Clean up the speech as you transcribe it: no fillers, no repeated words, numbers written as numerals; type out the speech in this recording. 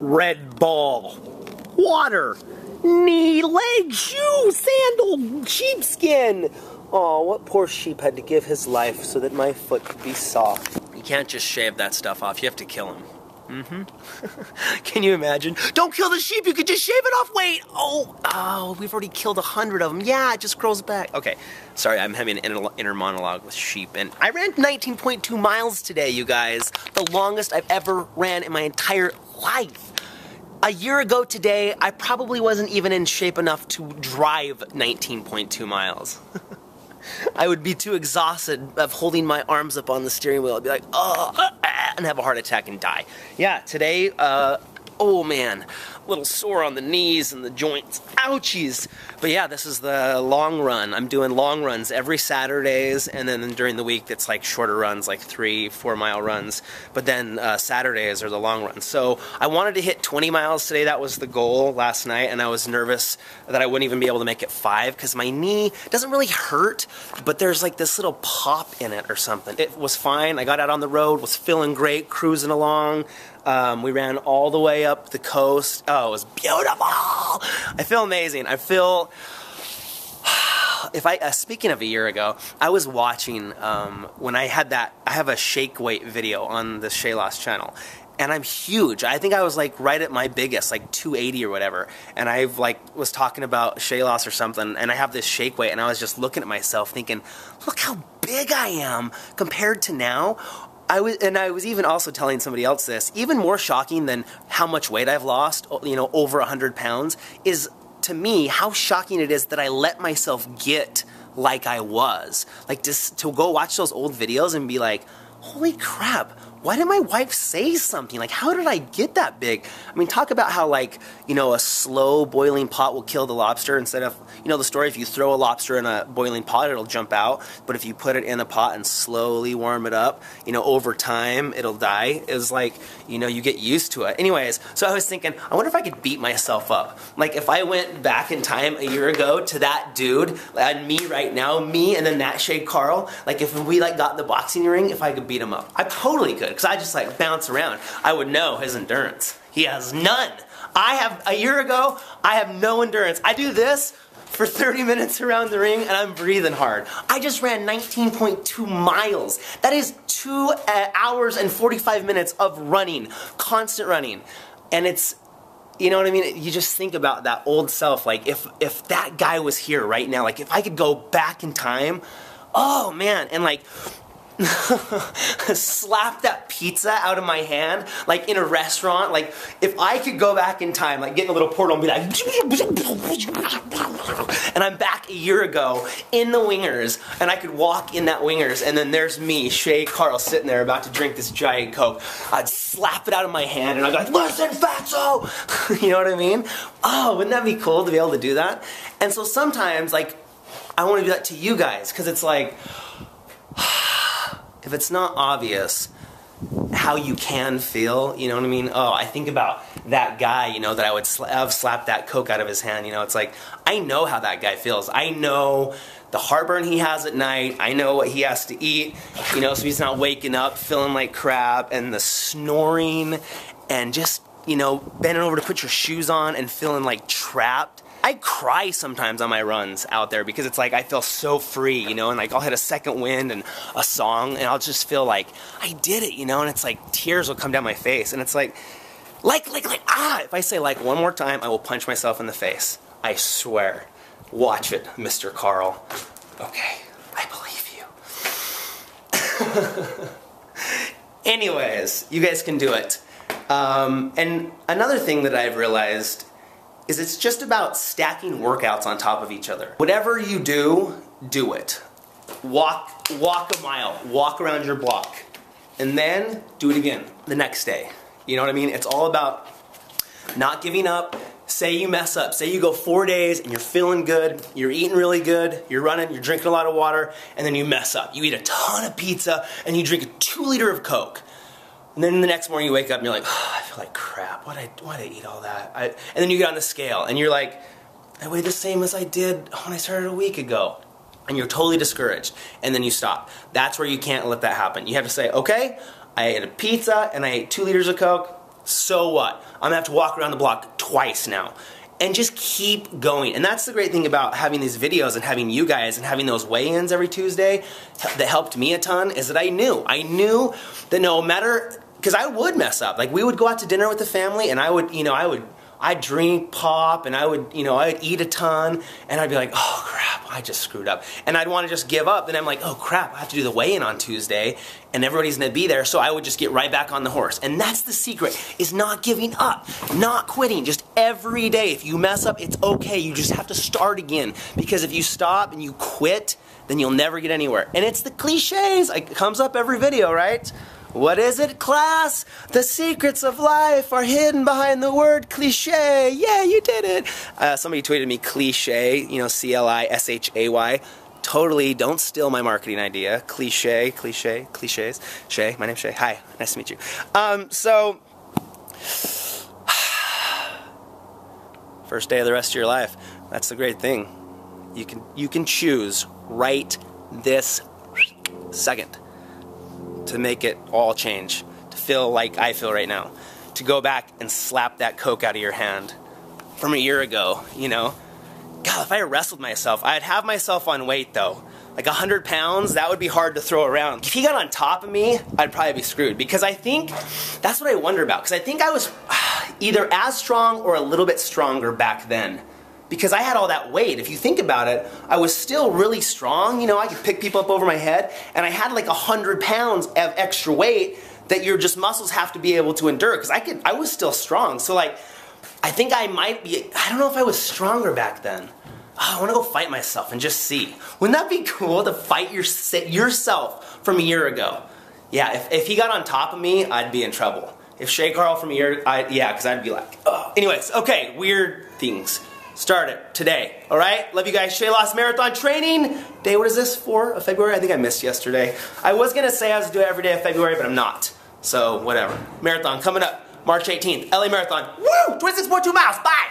Red ball, water, knee, leg, shoe, sandal, sheepskin. Oh, what poor sheep had to give his life so that my foot could be soft. You can't just shave that stuff off, you have to kill him. Can you imagine? Don't kill the sheep, you could just shave it off. Wait, oh, we've already killed 100 of them. Yeah, it just grows back. Okay, sorry, I'm having an inner monologue with sheep. And I ran 19.2 miles today, you guys. The longest I've ever ran in my entire life. A year ago today, I probably wasn't even in shape enough to drive 19.2 miles. I would be too exhausted of holding my arms up on the steering wheel. I'd be like, and have a heart attack and die. Yeah, today, oh man, a little sore on the knees and the joints. Ouchies. But yeah, this is the long run. I'm doing long runs every Saturdays, and then during the week it's like shorter runs, like 3-4 mile runs. But then Saturdays are the long runs. So I wanted to hit 20 miles today. That was the goal last night, and I was nervous that I wouldn't even be able to make it 5 because my knee doesn't really hurt, but there's like this little pop in it or something. It was fine. I got out on the road, was feeling great, cruising along. We ran all the way up the coast. Oh, it was beautiful. I feel amazing. I feel, speaking of a year ago, I was watching, when I had that, I have a shake weight video on the ShayLoss channel. And I'm huge. I think I was like right at my biggest, like 280 or whatever. And I like was talking about ShayLoss or something, and I have this shake weight, and I was just looking at myself thinking, look how big I am compared to now. I was even also telling somebody else this, even more shocking than how much weight I've lost, you know, over 100 pounds, is to me how shocking it is that I let myself get like I was. Like just to go watch those old videos and be like, holy crap, why did my wife say something? Like, how did I get that big? I mean, talk about how, like, you know, a slow boiling pot will kill the lobster instead of, you know, the story, if you throw a lobster in a boiling pot, it'll jump out. But if you put it in a pot and slowly warm it up, you know, over time, it'll die. It's like, you know, you get used to it. Anyways, so I was thinking, I wonder if I could beat myself up. Like, if I went back in time a year ago to that dude, and me right now, me and then that Shay Carl, like, if we, like, got in the boxing ring, if I could beat him up. I totally could. Because I just like bounce around. I would know his endurance. He has none. A year ago, I have no endurance. I do this for 30 minutes around the ring and I'm breathing hard. I just ran 19.2 miles. That is 2 hours and 45 minutes of running, constant running. And it's, you know what I mean? You just think about that old self, like if that guy was here right now, like if I could go back in time, oh man, and like, slap that pizza out of my hand, like in a restaurant. Like if I could go back in time, like get in a little portal and be like, and I'm back a year ago in the wingers, and I could walk in that wingers, and then there's me, Shay Carl, sitting there about to drink this giant Coke. I'd slap it out of my hand and I'd go, listen, fatso! You know what I mean? Oh, wouldn't that be cool to be able to do that? And so sometimes, like, I want to do that to you guys, because it's like, if it's not obvious how you can feel, you know what I mean? Oh, I think about that guy, you know, that I would have slapped that Coke out of his hand, you know, it's like, I know how that guy feels. I know the heartburn he has at night. I know what he has to eat, you know, so he's not waking up feeling like crap, and the snoring, and just, you know, bending over to put your shoes on and feeling like trapped. I cry sometimes on my runs out there because it's like I feel so free, you know, and like I'll hit a second wind and a song and I'll just feel like I did it, you know, and it's like tears will come down my face, and it's like, if I say like one more time, I will punch myself in the face. I swear. Watch it, Mr. Carl. Okay, I believe you. Anyways, you guys can do it. And another thing that I've realized is it's just about stacking workouts on top of each other. Whatever you do, do it. Walk a mile, walk around your block, and then do it again the next day. You know what I mean? It's all about not giving up. Say you mess up, say you go 4 days and you're feeling good, you're eating really good, you're running, you're drinking a lot of water, and then you mess up. You eat a ton of pizza and you drink a 2 liter of Coke. And then the next morning you wake up and you're like, oh, I feel like crap. Why'd I eat all that? And then you get on the scale and you're like, I weigh the same as I did when I started a week ago. And you're totally discouraged. And then you stop. That's where you can't let that happen. You have to say, okay, I ate a pizza and I ate 2 liters of Coke. So what? I'm gonna have to walk around the block twice now. And just keep going. And that's the great thing about having these videos and having you guys and having those weigh-ins every Tuesday that helped me a ton, is that I knew that no matter, because I would mess up. Like, we would go out to dinner with the family and I'd drink pop and I'd eat a ton and I'd be like, oh crap, I just screwed up. And I'd want to just give up, and I'm like, oh crap, I have to do the weigh-in on Tuesday and everybody's gonna be there, so I would just get right back on the horse. And that's the secret, is not giving up, not quitting, just every day. If you mess up, it's okay, you just have to start again. Because if you stop and you quit, then you'll never get anywhere. And it's the cliches, it comes up every video, right? What is it, class? The secrets of life are hidden behind the word cliche. Yeah, you did it. Somebody tweeted me cliche, C-L-I-S-H-A-Y. Totally, don't steal my marketing idea. Cliches. Shay, my name's Shay. Hi, nice to meet you. First day of the rest of your life. That's the great thing. You can choose right this second to make it all change, to feel like I feel right now, to go back and slap that Coke out of your hand from a year ago, God, if I wrestled myself, I'd have myself on weight though. Like 100 pounds, that would be hard to throw around. If he got on top of me, I'd probably be screwed, because I think, that's what I wonder about, because I think I was either as strong or a little bit stronger back then. Because I had all that weight. If you think about it, I was still really strong. I could pick people up over my head, and I had like 100 pounds of extra weight that your just muscles have to be able to endure. Because I was still strong. So like, I think I might be, I don't know if I was stronger back then. Oh, I want to go fight myself and just see. Wouldn't that be cool to fight yourself from a year ago? Yeah, if he got on top of me, I'd be in trouble. If Shay Carl from a year, yeah, because I'd be like, oh. Anyways, okay, weird things. Start it today, all right? Love you guys. ShayLoss Marathon Training Day, what is this, 4 of February? I think I missed yesterday. I was going to say I was going to do it every day of February, but I'm not. So, whatever. Marathon coming up March 18th. LA Marathon. Woo! 26.2 miles. Bye!